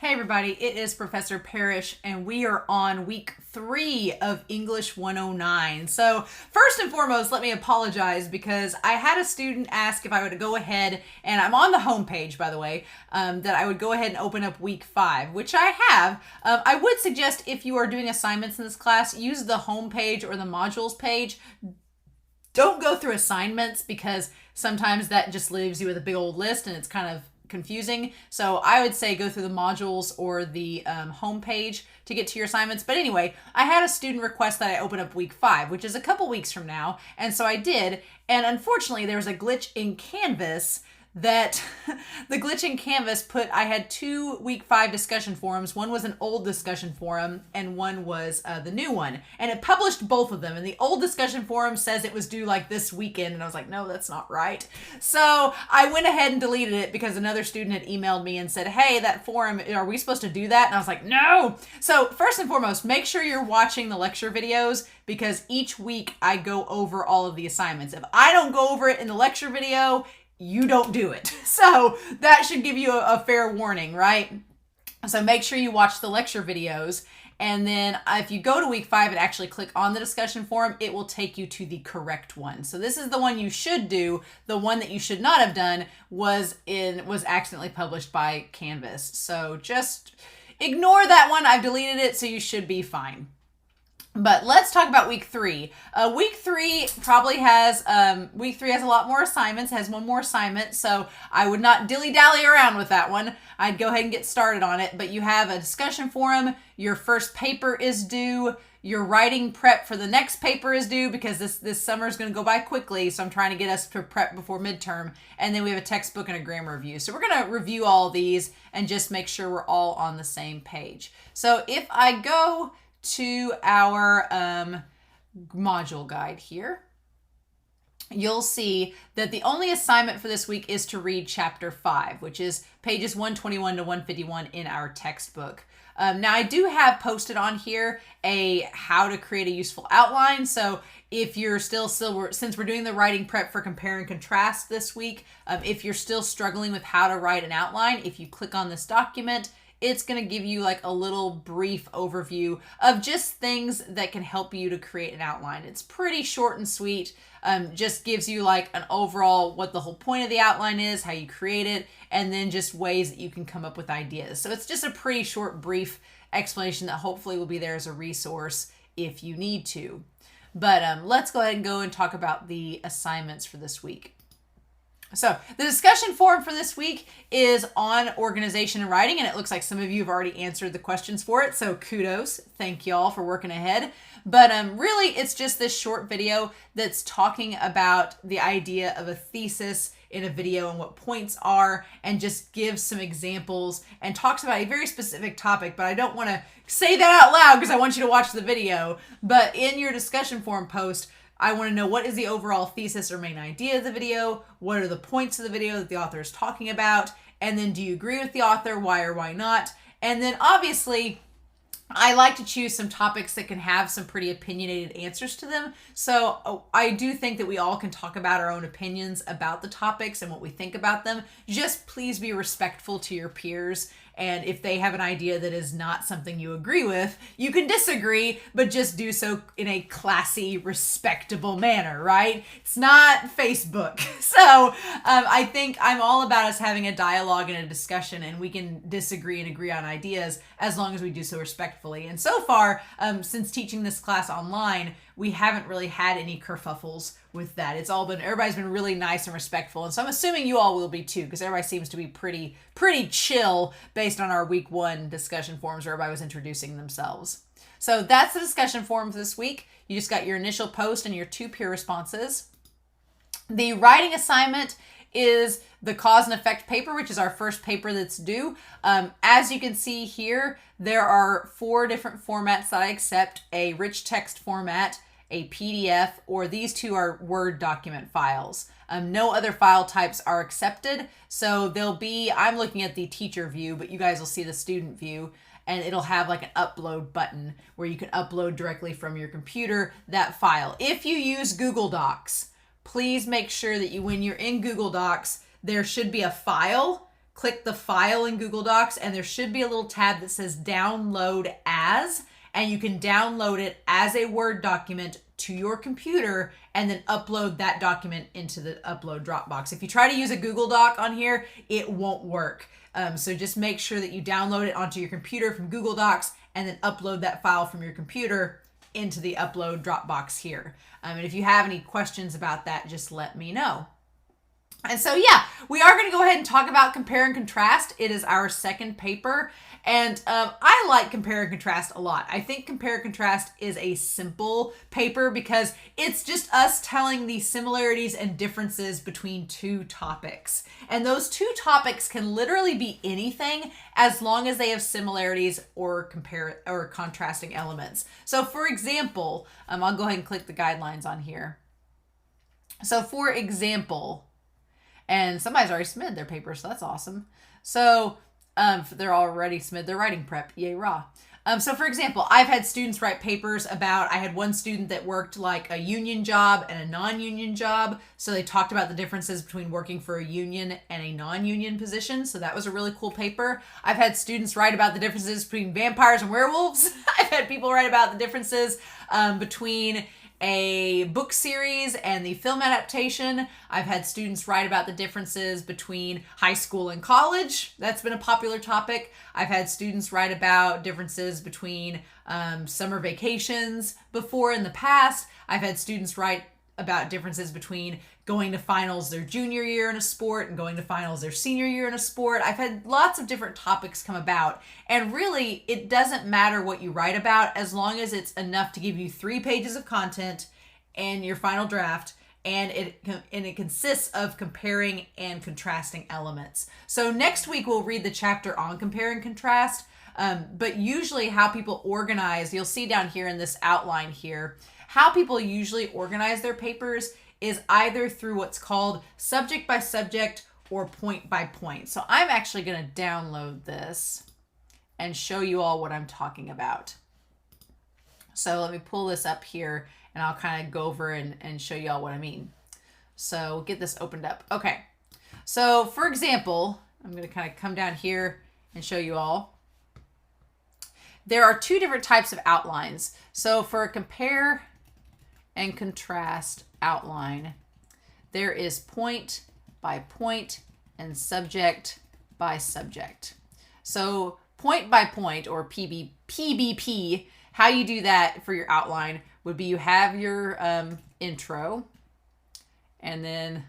Hey everybody, it is Professor Parish and we are on week 3 of English 109. So first and foremost, let me apologize because I had a student ask if I would go ahead, and I'm on the homepage by the way, that I would go ahead and open up week 5, which I have. I would suggest if you are doing assignments in this class, use the homepage or the modules page. Don't go through assignments because sometimes that just leaves you with a big old list and it's kind of confusing. So I would say go through the modules or the homepage to get to your assignments. But anyway, I had a student request that I open up week 5, which is a couple weeks from now. And so I did. And unfortunately, there was a glitch in Canvas that the glitch in Canvas I had 2 week 5 discussion forums. One was an old discussion forum and one was the new one. And it published both of them. And the old discussion forum says it was due like this weekend. And I was like, no, that's not right. So I went ahead and deleted it because another student had emailed me and said, hey, that forum, are we supposed to do that? And I was like, no. So first and foremost, make sure you're watching the lecture videos because each week I go over all of the assignments. If I don't go over it in the lecture video, you don't do it. So that should give you a fair warning, right? So make sure you watch the lecture videos. And then if you go to week 5 and actually click on the discussion forum, it will take you to the correct one. So this is the one you should do. The one that you should not have done was accidentally published by Canvas. So just ignore that one. I've deleted it, so you should be fine. But let's talk about week 3. Week 3 probably has, week 3 has a lot more assignments, has one more assignment, so I would not dilly-dally around with that one. I'd go ahead and get started on it, but you have a discussion forum, your first paper is due, your writing prep for the next paper is due because this summer is going to go by quickly, so I'm trying to get us to prep before midterm, and then we have a textbook and a grammar review. So we're going to review all these and just make sure we're all on the same page. So if I go to our module guide here, you'll see that the only assignment for this week is to read chapter 5, which is pages 121 to 151 in our textbook. Now I do have posted on here how to create a useful outline. So if you're still since we're doing the writing prep for compare and contrast this week, if you're still struggling with how to write an outline, if you click on this document, it's going to give you like a little brief overview of just things that can help you to create an outline. It's pretty short and sweet. Just gives you like an overall what the whole point of the outline is, how you create it, and then just ways that you can come up with ideas. So it's just a pretty short, brief explanation that hopefully will be there as a resource if you need to. But let's go ahead and go and talk about the assignments for this week. So the discussion forum for this week is on organization and writing, and it looks like some of you have already answered the questions for it. So kudos. Thank y'all for working ahead. But really, it's just this short video that's talking about the idea of a thesis in a video and what points are, and just gives some examples and talks about a very specific topic. But I don't want to say that out loud because I want you to watch the video. But in your discussion forum post, I want to know what is the overall thesis or main idea of the video, what are the points of the video that the author is talking about, and then do you agree with the author, why or why not? And then obviously, I like to choose some topics that can have some pretty opinionated answers to them. So I do think that we all can talk about our own opinions about the topics and what we think about them. Just please be respectful to your peers. And if they have an idea that is not something you agree with, you can disagree, but just do so in a classy, respectable manner, right? It's not Facebook. So I think I'm all about us having a dialogue and a discussion, and we can disagree and agree on ideas as long as we do so respectfully. And so far, since teaching this class online, we haven't really had any kerfuffles with that. Everybody's been really nice and respectful. And so I'm assuming you all will be too, because everybody seems to be pretty chill based on our week 1 discussion forums where everybody was introducing themselves. So that's the discussion forum for this week. You just got your initial post and your 2 peer responses. The writing assignment is the cause and effect paper, which is our first paper that's due. As you can see here, there are 4 different formats that I accept: a rich text format, a PDF, or these 2 are Word document files. No other file types are accepted. So I'm looking at the teacher view, but you guys will see the student view, and it'll have like an upload button where you can upload directly from your computer that file. If you use Google Docs, please make sure that when you're in Google Docs, there should be a file click the file in Google Docs, and there should be a little tab that says download as, and you can download it as a Word document to your computer and then upload that document into the upload Dropbox. If you try to use a Google Doc on here, it won't work. So just make sure that you download it onto your computer from Google Docs and then upload that file from your computer into the upload Dropbox here. And if you have any questions about that, just let me know. And so, yeah, we are going to go ahead and talk about compare and contrast. It is our second paper. And I like compare and contrast a lot. I think compare and contrast is a simple paper because it's just us telling the similarities and differences between two topics. And those two topics can literally be anything as long as they have similarities or contrasting elements. So for example, I'll go ahead and click the guidelines on here. So for example, and somebody's already submitted their paper, so that's awesome. So they're already submitted their writing prep. Yay, rah. So for example, I've had students write papers about, I had one student that worked like a union job and a non-union job. So they talked about the differences between working for a union and a non-union position. So that was a really cool paper. I've had students write about the differences between vampires and werewolves. I've had people write about the differences between a book series and the film adaptation. I've had students write about the differences between high school and college. That's been a popular topic. I've had students write about differences between summer vacations before in the past. I've had students write about differences between going to finals their junior year in a sport and going to finals their senior year in a sport. I've had lots of different topics come about, and really it doesn't matter what you write about as long as it's enough to give you 3 pages of content and your final draft, and it consists of comparing and contrasting elements. So next week we'll read the chapter on compare and contrast, but usually how people organize, you'll see down here in this outline here, how people usually organize their papers is either through what's called subject by subject or point by point. So I'm actually going to download this and show you all what I'm talking about. So let me pull this up here and I'll kind of go over and show you all what I mean. So get this opened up. Okay. So for example, I'm going to kind of come down here and show you all. There are 2 different types of outlines. So for a compare and contrast outline, there is point by point and subject by subject. So point by point, or PBP, how you do that for your outline would be you have your intro, and then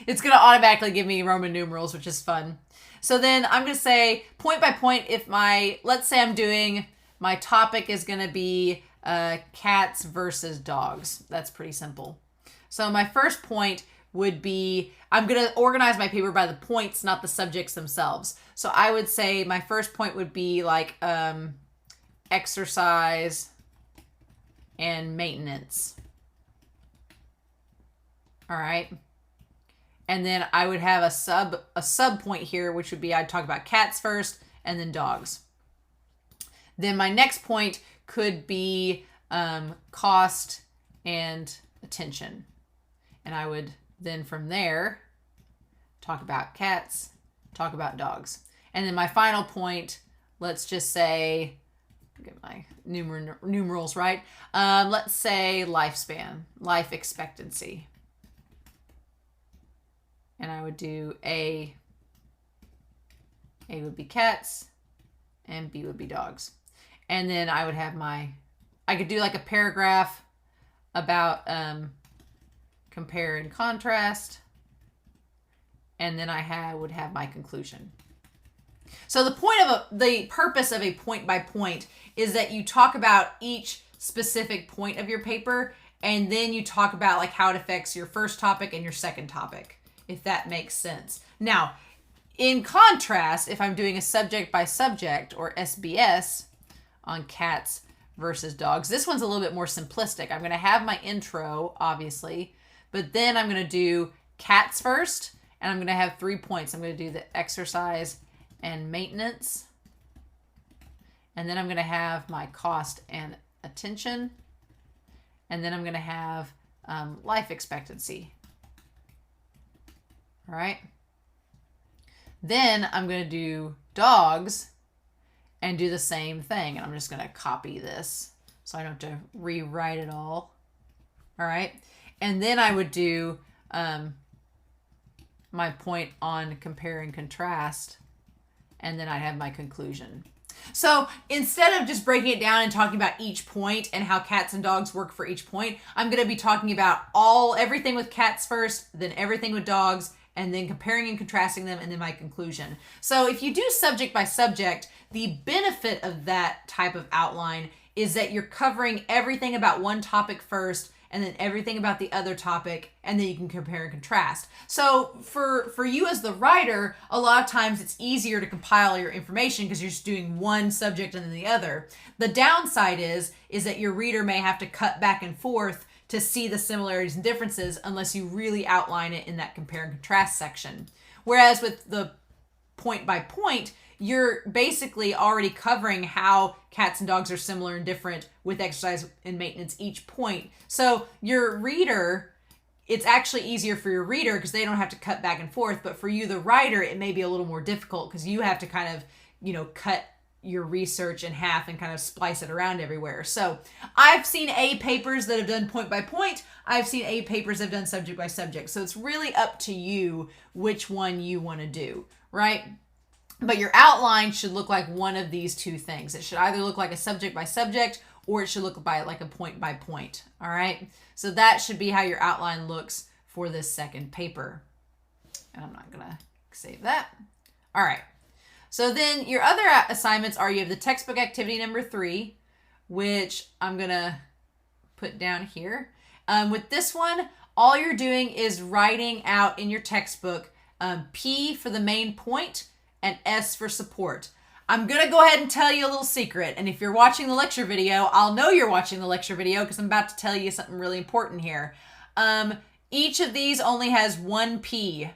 it's going to automatically give me Roman numerals, which is fun. So then I'm going to say point by point, if let's say I'm doing, my topic is going to be cats versus dogs. That's pretty simple. So my first point would be, I'm going to organize my paper by the points, not the subjects themselves. So I would say my first point would be like exercise and maintenance. All right. And then I would have a sub point here, which would be, I'd talk about cats first and then dogs. Then my next point could be cost and attention. And I would then from there talk about cats, talk about dogs. And then my final point, let's just say, get my numerals right. Let's say lifespan, life expectancy. And I would do A would be cats and B would be dogs. And then I would have I could do like a paragraph about compare and contrast. And then I would have my conclusion. So the purpose of a point by point is that you talk about each specific point of your paper, and then you talk about like how it affects your first topic and your second topic, if that makes sense. Now, in contrast, if I'm doing a subject by subject or SBS on cats versus dogs, this one's a little bit more simplistic. I'm going to have my intro, obviously, but then I'm going to do cats first, and I'm going to have 3 points. I'm going to do the exercise and maintenance, and then I'm going to have my cost and attention, and then I'm going to have life expectancy. All right. Then I'm going to do dogs and do the same thing. And I'm just going to copy this so I don't have to rewrite it all. All right. And then I would do my point on compare and contrast. And then I'd have my conclusion. So instead of just breaking it down and talking about each point and how cats and dogs work for each point, I'm going to be talking about everything with cats first, then everything with dogs, and then comparing and contrasting them, and then my conclusion. So if you do subject by subject, the benefit of that type of outline is that you're covering everything about one topic first, and then everything about the other topic, and then you can compare and contrast. So for you as the writer, a lot of times it's easier to compile your information because you're just doing one subject and then the other. The downside is that your reader may have to cut back and forth to see the similarities and differences unless you really outline it in that compare and contrast section. Whereas with the point by point, you're basically already covering how cats and dogs are similar and different with exercise and maintenance each point. So your reader, it's actually easier for your reader because they don't have to cut back and forth. But for you, the writer, it may be a little more difficult because you have to kind of, cut your research in half and kind of splice it around everywhere. So I've seen A papers that have done point by point. I've seen A papers that have done subject by subject. So it's really up to you which one you want to do, right? But your outline should look like one of these two things. It should either look like a subject by subject or it should look like a point by point. All right. So that should be how your outline looks for this second paper. And I'm not going to save that. All right. So then your other assignments are, you have the textbook activity number 3, which I'm going to put down here. With this one, all you're doing is writing out in your textbook P for the main point and S for support. I'm going to go ahead and tell you a little secret. And if you're watching the lecture video, I'll know you're watching the lecture video because I'm about to tell you something really important here. Each of these only has one P.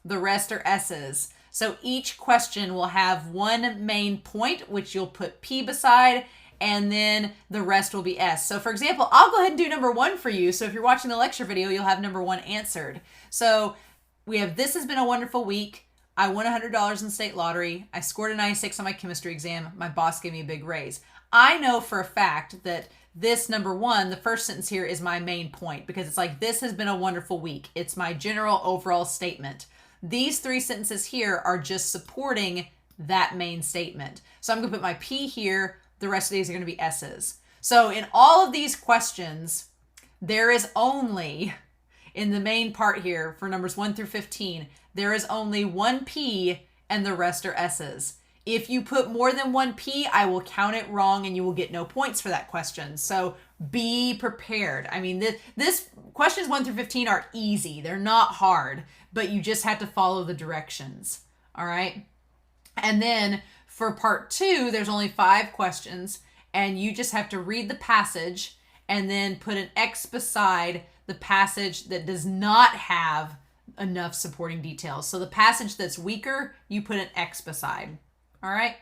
The rest are S's. So each question will have one main point, which you'll put P beside, and then the rest will be S. So for example, I'll go ahead and do number 1 for you. So if you're watching the lecture video, you'll have number 1 answered. So we have, this has been a wonderful week. I won $100 in the state lottery. I scored a 96 on my chemistry exam. My boss gave me a big raise. I know for a fact that this number 1, the first sentence here, is my main point because it's like, this has been a wonderful week. It's my general overall statement. These 3 sentences here are just supporting that main statement. So I'm going to put my P here. The rest of these are going to be S's. So in all of these questions, there is only, in the main part here for numbers 1 through 15, there is only one P and the rest are S's. If you put more than one P, I will count it wrong and you will get no points for that question. So be prepared. I mean, this questions 1 through 15 are easy. They're not hard, but you just have to follow the directions. All right. And then for part 2, there's only 5 questions and you just have to read the passage and then put an X beside the passage that does not have enough supporting details. So the passage that's weaker, you put an X beside. All right.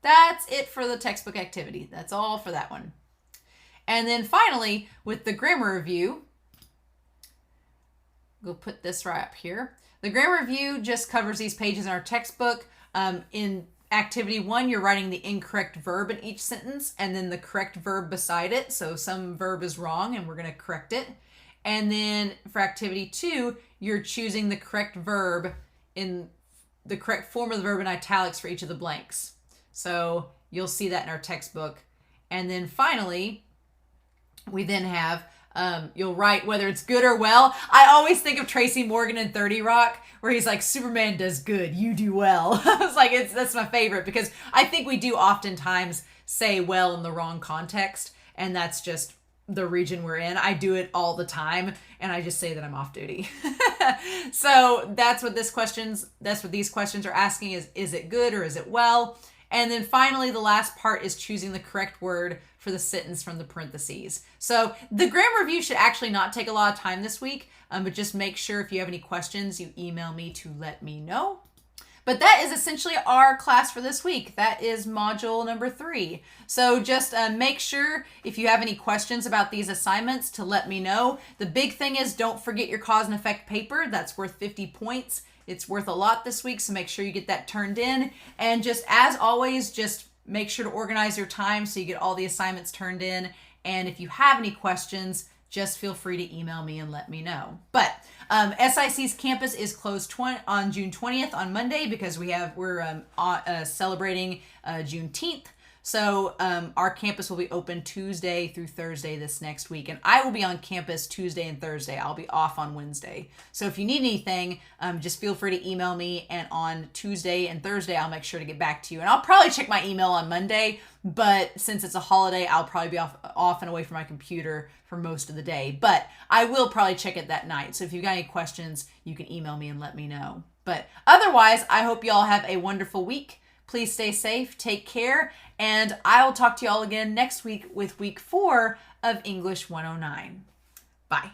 That's it for the textbook activity. That's all for that one. And then finally, with the grammar review, we'll put this right up here. The grammar review just covers these pages in our textbook. In activity 1, you're writing the incorrect verb in each sentence and then the correct verb beside it. So some verb is wrong and we're going to correct it. And then for activity 2, you're choosing the correct verb in the correct form of the verb in italics for each of the blanks. So you'll see that in our textbook. And then finally, we then have, you'll write whether it's good or well. I always think of Tracy Morgan in 30 Rock, where he's like, Superman does good, you do well. I was like, that's my favorite because I think we do oftentimes say well in the wrong context. And that's just the region we're in. I do it all the time and I just say that I'm off duty. So that's what these questions are asking is it good or is it well? And then finally, the last part is choosing the correct word for the sentence from the parentheses. So the grammar review should actually not take a lot of time this week, but just make sure if you have any questions, you email me to let me know. But that is essentially our class for this week. That is module number 3. So just make sure if you have any questions about these assignments to let me know. The big thing is don't forget your cause and effect paper. That's worth 50 points. It's worth a lot this week, so make sure you get that turned in. And just as always, just make sure to organize your time so you get all the assignments turned in. And if you have any questions, just feel free to email me and let me know. But SIC's campus is closed on June 20th on Monday because we're celebrating Juneteenth. So our campus will be open Tuesday through Thursday this next week. And I will be on campus Tuesday and Thursday. I'll be off on Wednesday. So if you need anything, just feel free to email me. And on Tuesday and Thursday, I'll make sure to get back to you. And I'll probably check my email on Monday. But since it's a holiday, I'll probably be off and away from my computer for most of the day. But I will probably check it that night. So if you've got any questions, you can email me and let me know. But otherwise, I hope you all have a wonderful week. Please stay safe, take care, and I will talk to you all again next week with week 4 of English 109. Bye.